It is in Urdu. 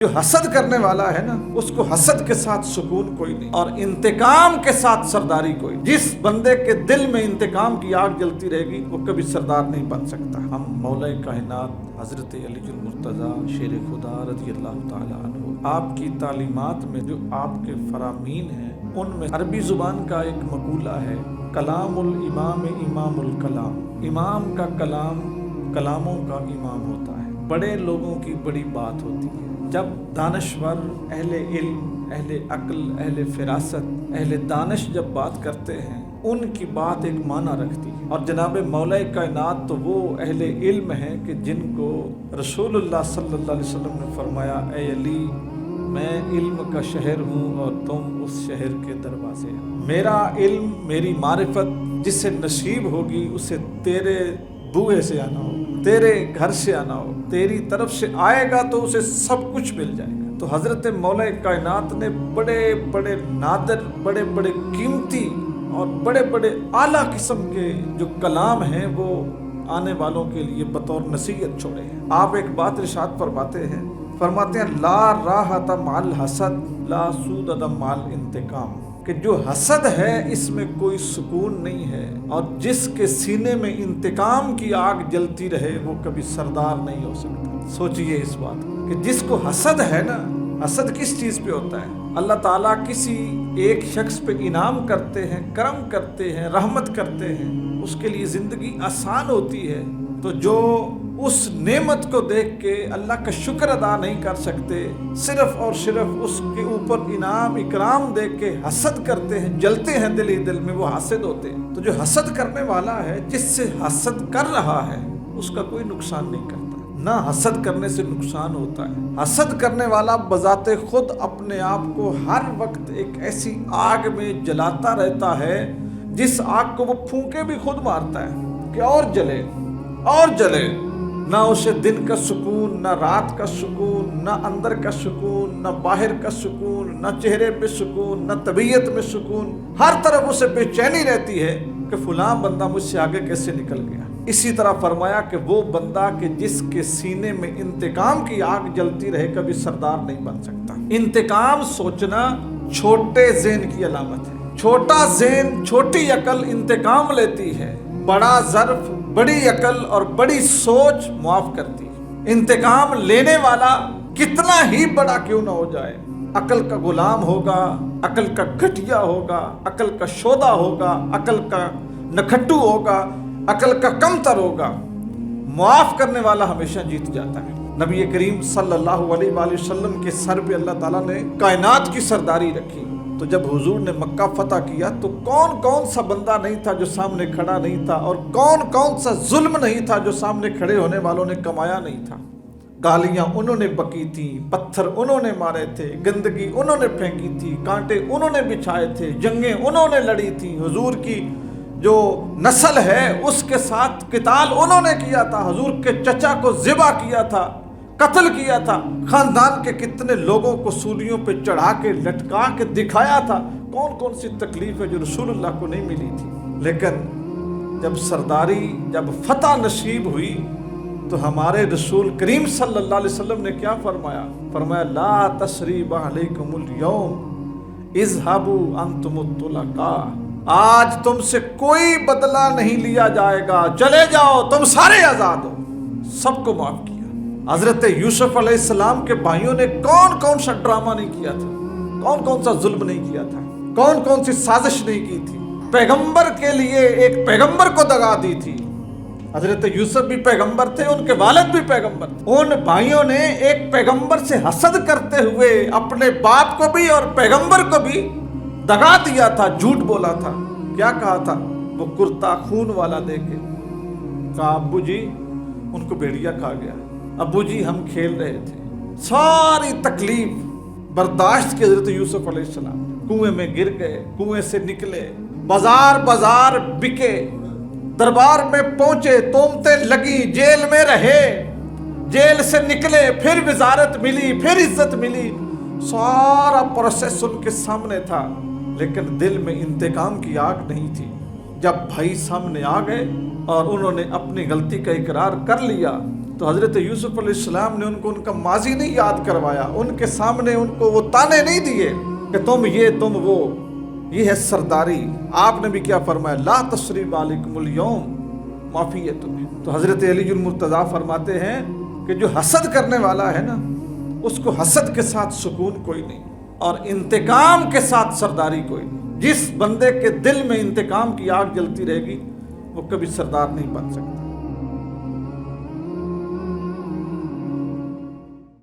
جو حسد کرنے والا ہے نا، اس کو حسد کے ساتھ سکون کوئی نہیں، اور انتقام کے ساتھ سرداری کوئی نہیں۔ جس بندے کے دل میں انتقام کی آگ جلتی رہے گی وہ کبھی سردار نہیں بن سکتا۔ ہم مولا کائنات حضرت علی المرتضی شیر خدا رضی اللہ تعالی عنہ، آپ کی تعلیمات میں جو آپ کے فرامین ہیں، ان میں عربی زبان کا ایک مقولہ ہے، کلام الامام امام الکلام۔ امام کا کلام کلاموں کا امام ہوتا ہے، بڑے لوگوں کی بڑی بات ہوتی ہے۔ جب دانشور، اہل علم، اہل عقل، اہل فراست، اہل دانش جب بات کرتے ہیں، ان کی بات ایک معنی رکھتی ہے۔ اور جناب مولا کائنات تو وہ اہل علم ہیں کہ جن کو رسول اللہ صلی اللہ علیہ وسلم نے فرمایا، اے علی، میں علم کا شہر ہوں اور تم اس شہر کے دروازے ہو۔ میرا علم، میری معرفت جسے نصیب ہوگی اسے تیرے بوئے سے آنا ہو، تیرے گھر سے آنا ہو، تیری طرف سے آئے گا تو اسے سب کچھ مل جائے گا۔ تو حضرت مولا کائنات نے بڑے بڑے نادر، بڑے بڑے قیمتی اور بڑے بڑے اعلیٰ قسم کے جو کلام ہیں وہ آنے والوں کے لیے بطور نصیحت چھوڑے ہیں۔ آپ ایک بات ارشاد فرماتے ہیں لا راحت مع الحسد لا سود مع الانتقام، کہ جو حسد ہے اس میں کوئی سکون نہیں ہے، اور جس کے سینے میں انتقام کی آگ جلتی رہے وہ کبھی سردار نہیں ہو سکتا۔ سوچئے اس بات کہ جس کو حسد ہے نا، حسد کس چیز پہ ہوتا ہے؟ اللہ تعالیٰ کسی ایک شخص پہ انعام کرتے ہیں، کرم کرتے ہیں، رحمت کرتے ہیں، اس کے لیے زندگی آسان ہوتی ہے، تو جو اس نعمت کو دیکھ کے اللہ کا شکر ادا نہیں کر سکتے، صرف اور صرف اس کے اوپر انعام اکرام دیکھ کے حسد کرتے ہیں، جلتے ہیں دل ہی دل میں، وہ حاسد ہوتے ہیں۔ تو جو حسد کرنے والا ہے، جس سے حسد کر رہا ہے، اس کا کوئی نقصان نہیں کرتا، نہ حسد کرنے سے نقصان ہوتا ہے۔ حسد کرنے والا بذات خود اپنے آپ کو ہر وقت ایک ایسی آگ میں جلاتا رہتا ہے جس آگ کو وہ پھونکے بھی خود مارتا ہے کہ اور جلے اور جلے۔ نہ اسے دن کا سکون، نہ رات کا سکون، نہ اندر کا سکون، نہ باہر کا سکون، نہ چہرے پہ سکون، نہ طبیعت میں سکون، ہر طرف اسے بے چینی رہتی ہے کہ فلاں بندہ مجھ سے آگے کیسے نکل گیا۔ اسی طرح فرمایا کہ وہ بندہ کہ جس کے سینے میں انتقام کی آگ جلتی رہے کبھی سردار نہیں بن سکتا۔ انتقام سوچنا چھوٹے ذہن کی علامت ہے۔ چھوٹا ذہن، چھوٹی عقل انتقام لیتی ہے، بڑا ظرف، بڑی عقل اور بڑی سوچ معاف کرتی ہے۔ انتقام لینے والا کتنا ہی بڑا کیوں نہ ہو جائے، عقل کا غلام ہوگا، عقل کا گھٹیا ہوگا، عقل کا شودا ہوگا، عقل کا نکھٹو ہوگا، عقل کا کمتر ہوگا، معاف کرنے والا ہمیشہ جیت جاتا ہے۔ نبی کریم صلی اللہ علیہ وآلہ وسلم کے سر پہ اللہ تعالیٰ نے کائنات کی سرداری رکھی، تو جب حضور نے مکہ فتح کیا تو کون کون سا بندہ نہیں تھا جو سامنے کھڑا نہیں تھا، اور کون کون سا ظلم نہیں تھا جو سامنے کھڑے ہونے والوں نے کمایا نہیں تھا۔ گالیاں انہوں نے بکی تھیں، پتھر انہوں نے مارے تھے، گندگی انہوں نے پھینکی تھی، کانٹے انہوں نے بچھائے تھے، جنگیں انہوں نے لڑی تھیں، حضور کی جو نسل ہے اس کے ساتھ قتال انہوں نے کیا تھا، حضور کے چچا کو ذبح کیا تھا، قتل کیا تھا، خاندان کے کتنے لوگوں کو سولیوں پہ چڑھا کے لٹکا کے دکھایا تھا۔ کون کون سی تکلیف ہے جو رسول اللہ کو نہیں ملی تھی۔ لیکن جب سرداری، جب فتح نصیب ہوئی تو ہمارے رسول کریم صلی اللہ علیہ وسلم نے کیا فرمایا لا تثریب علیکم اليوم اذهبوا انتم الطلقاء، آج تم سے کوئی بدلہ نہیں لیا جائے گا، چلے جاؤ، تم سارے آزاد ہو۔ سب کو معاف کیا۔ حضرت یوسف علیہ السلام کے بھائیوں نے کون کون سا ڈرامہ نہیں کیا تھا، کون کون سا ظلم نہیں کیا تھا، کون کون سی سازش نہیں کی تھی، پیغمبر کے لیے ایک پیغمبر کو دگا دی تھی۔ حضرت یوسف بھی پیغمبر تھے، ان کے والد بھی پیغمبر تھے، ان بھائیوں نے ایک پیغمبر سے حسد کرتے ہوئے اپنے باپ کو بھی اور پیغمبر کو بھی دگا دیا تھا، جھوٹ بولا تھا۔ کیا کہا تھا؟ وہ کرتا خون والا دے کے کہا ابو جی ان کو بھیڑیا کھا گیا، ابو جی ہم کھیل رہے تھے۔ ساری تکلیف برداشت کی حضرت یوسف علیہ السلام، کنویں میں گر گئے، کنویں سے نکلے، بازار بازار بکے، دربار میں پہنچے، تہمتیں لگی، جیل میں رہے، جیل سے نکلے، پھر وزارت ملی، پھر عزت ملی، سارا پروسیس ان کے سامنے تھا، لیکن دل میں انتقام کی آگ نہیں تھی۔ جب بھائی سامنے آ گئے اور انہوں نے اپنی غلطی کا اقرار کر لیا تو حضرت یوسف علیہ السلام نے ان کو ان کا ماضی نہیں یاد کروایا، ان کے سامنے ان کو وہ تانے نہیں دیے کہ تم یہ تم وہ، یہ ہے سرداری۔ آپ نے بھی کیا فرمایا، لا تثریب علیکم اليوم، معافی ہے تمہیں۔ تو حضرت علی المرتضیٰ فرماتے ہیں کہ جو حسد کرنے والا ہے نا، اس کو حسد کے ساتھ سکون کوئی نہیں، اور انتقام کے ساتھ سرداری کوئی نہیں۔ جس بندے کے دل میں انتقام کی آگ جلتی رہے گی وہ کبھی سردار نہیں بن سکتا۔